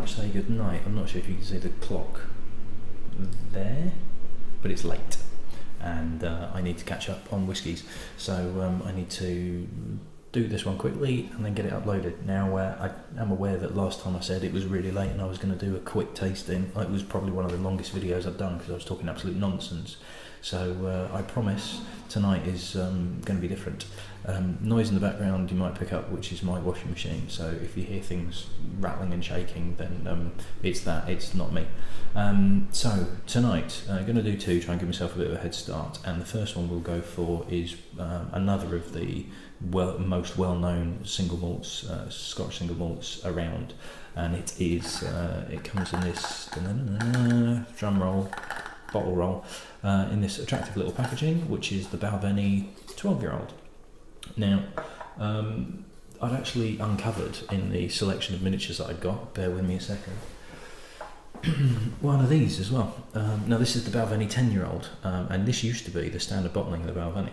much say good night. I'm not sure if you can see the clock there, but it's late, and I need to catch up on whiskies, so I need to do this one quickly and then get it uploaded. Now I am aware that last time I said it was really late and I was going to do a quick tasting. It was probably one of the longest videos I've done because I was talking absolute nonsense. So I promise tonight is going to be different. Noise in the background you might pick up, which is my washing machine. So if you hear things rattling and shaking, then it's that, it's not me. So tonight I'm going to do two, try and give myself a bit of a head start. And the first one we'll go for is another of the most well-known single malts, Scotch single malts around, and it is it comes in this drum roll, bottle roll, in this attractive little packaging, which is the Balvenie 12-year-old. Now, I'd actually uncovered in the selection of miniatures that I'd got, bear with me a second, one of these as well. Now this is the Balvenie 10-year-old, and this used to be the standard bottling of the Balvenie,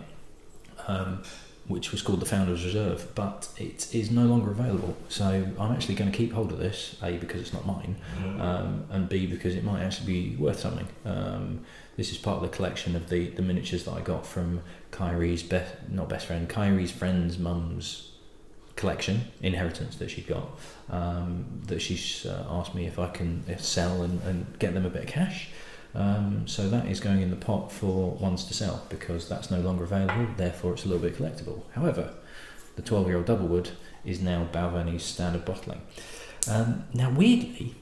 which was called the Founder's Reserve, but it is no longer available. So I'm actually going to keep hold of this, A, because it's not mine, and B, because it might actually be worth something. This is part of the collection of the miniatures that I got from Kyrie's Kyrie's friend's mum's collection, inheritance that she got, that she's asked me if I can sell and get them a bit of cash. So that is going in the pot for ones to sell, because that's no longer available, therefore it's a little bit collectible. However, the 12-year-old DoubleWood is now Balvenie's standard bottling. Now weirdly,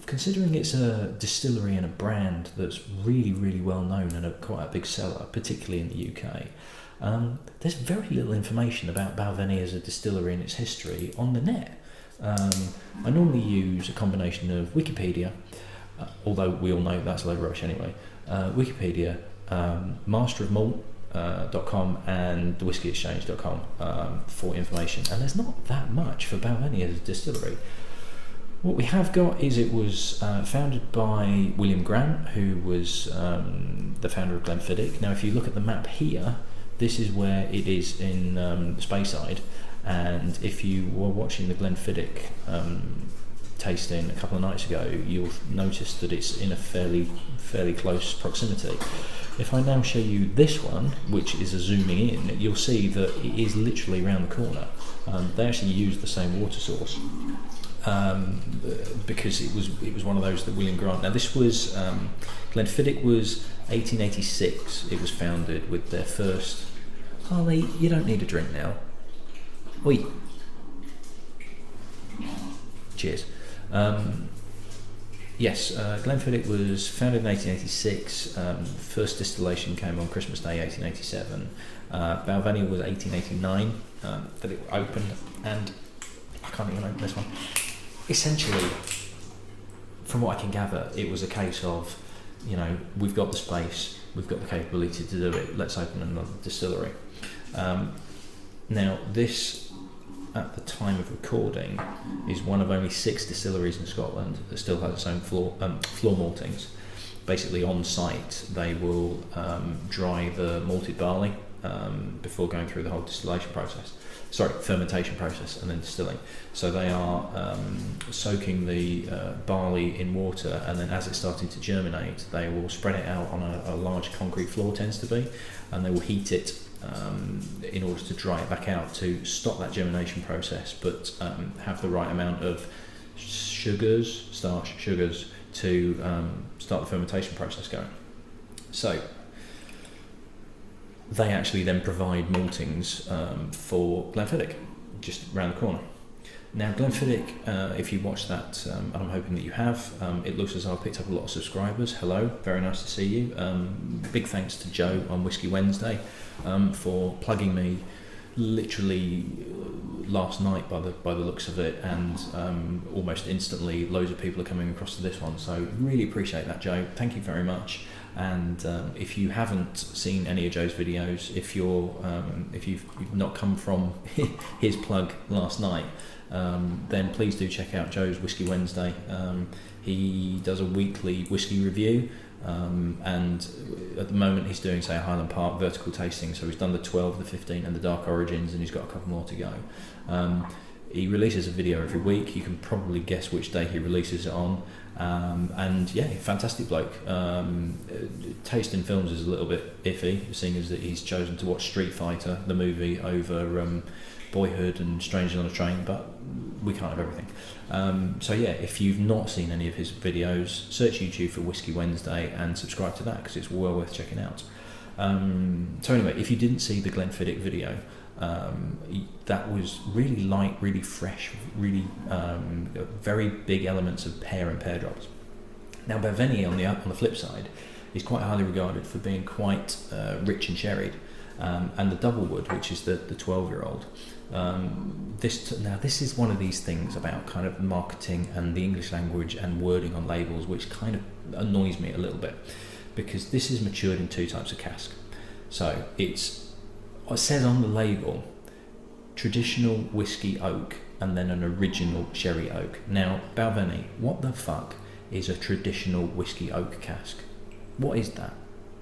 considering it's a distillery and a brand that's really, really well known and quite a big seller, particularly in the UK, there's very little information about Balvenie as a distillery and its history on the net. I normally use a combination of Wikipedia, although we all know that's a load of rubbish anyway, Wikipedia, masterofmalt.com and thewhiskyexchange.com for information, and there's not that much for Balvenie as a distillery. What we have got is it was founded by William Grant, who was the founder of Glenfiddich. Now if you look at the map here, this is where it is in Speyside, and if you were watching the Glenfiddich tasting a couple of nights ago, you'll notice that it's in a fairly close proximity. If I now show you this one, which is a zooming in, you'll see that it is literally around the corner. They actually used the same water source because it was one of those that William Grant. Now this was Glenfiddich was 1886. It was founded with their first. Harley, you don't need a drink now. Oi. Cheers. Yes, Glenfiddich was founded in 1886. First distillation came on Christmas Day 1887. Balvenie was 1889 that it opened, and I can't even open this one. Essentially, from what I can gather, it was a case of, we've got the space, we've got the capability to do it, let's open another distillery. Now this, at the time of recording, is one of only 6 distilleries in Scotland that still has its own floor maltings. Basically on site they will dry the malted barley before going through the whole fermentation process and then distilling. So they are soaking the barley in water, and then as it's starting to germinate they will spread it out on a large concrete floor, tends to be, and they will heat it in order to dry it back out to stop that germination process, but have the right amount of starch sugars to start the fermentation process going. So they actually then provide maltings for Glenfiddich, just round the corner. Now Glenfiddich, if you watch that, and I'm hoping that you have, it looks as though I've picked up a lot of subscribers. Hello, very nice to see you. Big thanks to Joe on Whisky Wednesday for plugging me literally last night by the looks of it, and almost instantly loads of people are coming across to this one, so really appreciate that, Joe. Thank you very much. And if you haven't seen any of Joe's videos, if you've not come from his plug last night, then please do check out Joe's Whisky Wednesday. He does a weekly whisky review, and at the moment he's doing, say, a Highland Park vertical tasting, so he's done the 12, the 15 and the Dark Origins, and he's got a couple more to go. He releases a video every week. You can probably guess which day he releases it on. And yeah, fantastic bloke. Taste in films is a little bit iffy, seeing as that he's chosen to watch Street Fighter, the movie, over Boyhood and Strangers on a Train, but we can't have everything. So yeah, if you've not seen any of his videos, search YouTube for Whiskey Wednesday and subscribe to that, because it's well worth checking out. So anyway, if you didn't see the Glenfiddich video, that was really light, really fresh, really very big elements of pear and pear drops. Now Balvenie on the flip side is quite highly regarded for being quite rich and sherried, and the DoubleWood, which is the 12-year-old. This is one of these things about kind of marketing and the English language and wording on labels, which kind of annoys me a little bit, because this is matured in 2 types of cask. So it says on the label traditional whiskey oak and then an original sherry oak. Now Balvenie, what the fuck is a traditional whiskey oak cask? What is that?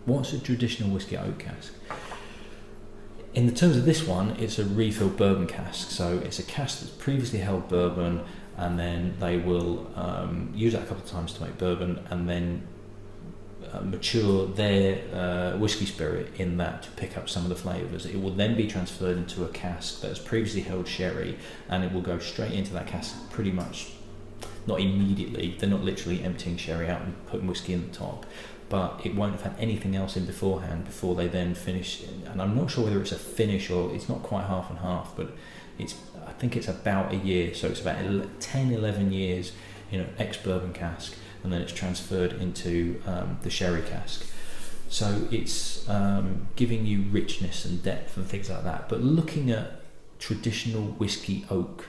What's a traditional whiskey oak cask? In the terms of this one, it's a refilled bourbon cask. So it's a cask that's previously held bourbon, and then they will use that a couple of times to make bourbon, and then mature their whiskey spirit in that to pick up some of the flavours. It will then be transferred into a cask that's previously held sherry, and it will go straight into that cask pretty much, not immediately. They're not literally emptying sherry out and putting whiskey in the top, but it won't have had anything else in beforehand before they then finish. And I'm not sure whether it's a finish or it's not quite half and half, but I think it's about a year, so it's about 10-11 years in an ex-bourbon cask, and then it's transferred into the sherry cask. So it's giving you richness and depth and things like that. But looking at traditional whiskey oak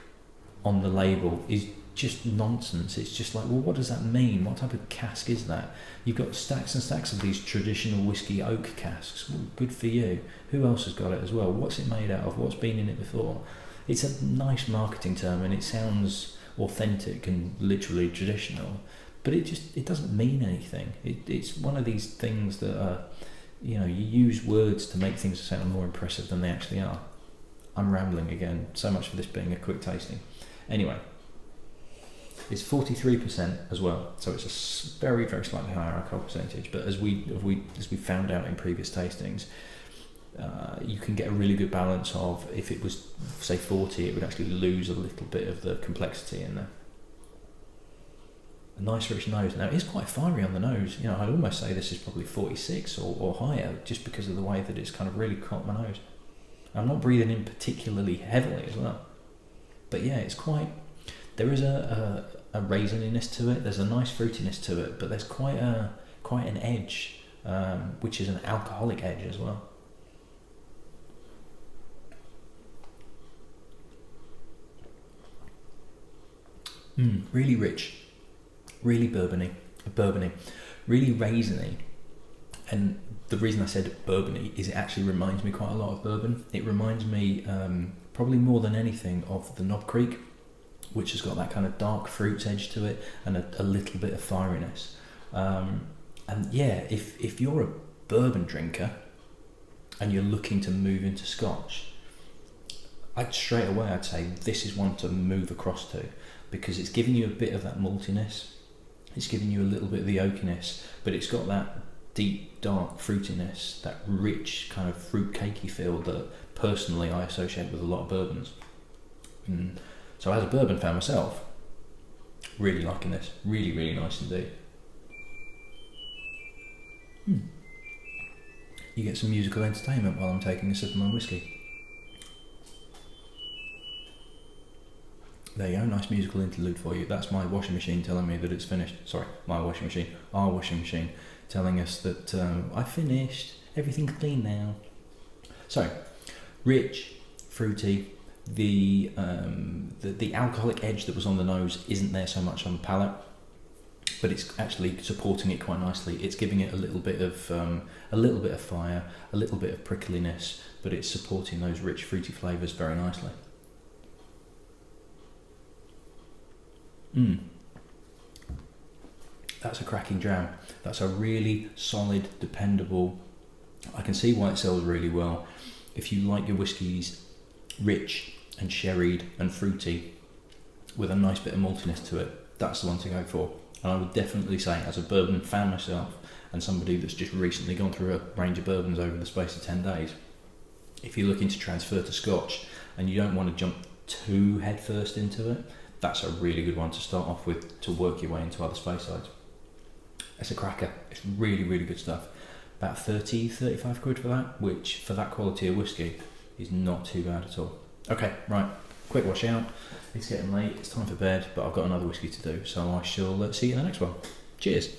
on the label is just nonsense. It's just like, well, what does that mean? What type of cask is that? You've got stacks and stacks of these traditional whiskey oak casks. Well, good for you. Who else has got it as well? What's it made out of? What's been in it before? It's a nice marketing term, and it sounds authentic and literally traditional, but it doesn't mean anything. It's one of these things that are, you use words to make things sound more impressive than they actually are. I'm rambling again, so much for this being a quick tasting. Anyway, it's 43% as well, so it's a very, very slightly higher alcohol percentage, but as we found out in previous tastings, you can get a really good balance of, if it was say 40, it would actually lose a little bit of the complexity in there. A nice rich nose. Now it's quite fiery on the nose. I'd almost say this is probably 46 or higher, just because of the way that it's kind of really caught my nose. I'm not breathing in particularly heavily as well, but yeah, it's quite. There is a raisininess to it. There's a nice fruitiness to it, but there's quite an edge, which is an alcoholic edge as well. Really rich, really bourbony, really raisiny. And the reason I said bourbony is it actually reminds me quite a lot of bourbon. It reminds me probably more than anything of the Knob Creek, which has got that kind of dark fruits edge to it and a little bit of fieriness. And yeah, if you're a bourbon drinker and you're looking to move into Scotch, I'd say this is one to move across to, because it's giving you a bit of that maltiness, it's giving you a little bit of the oakiness, but it's got that deep, dark fruitiness, that rich kind of fruit cakey feel that personally I associate with a lot of bourbons. So as a bourbon fan myself, really liking this. Really, really nice indeed. You get some musical entertainment while I'm taking a sip of my whiskey. There you go, nice musical interlude for you. That's my washing machine telling me that it's finished. Sorry, my washing machine, our washing machine, telling us that I finished, everything's clean now. So, rich, fruity, the alcoholic edge that was on the nose isn't there so much on the palate, but it's actually supporting it quite nicely. It's giving it a little bit of fire, a little bit of prickliness, but it's supporting those rich fruity flavours very nicely. That's a cracking dram. That's a really solid, dependable. I can see why it sells really well. If you like your whiskies rich and sherried and fruity with a nice bit of maltiness to it, that's the one to go for. And I would definitely say, as a bourbon fan myself and somebody that's just recently gone through a range of bourbons over the space of 10 days, if you're looking to transfer to Scotch and you don't want to jump too headfirst into it, that's a really good one to start off with to work your way into other space sides. It's a cracker. It's really, really good stuff. About 35 quid for that, which for that quality of whiskey is not too bad at all. Okay, right, quick wash out. It's getting late, it's time for bed, but I've got another whiskey to do, so I shall see you in the next one. Cheers.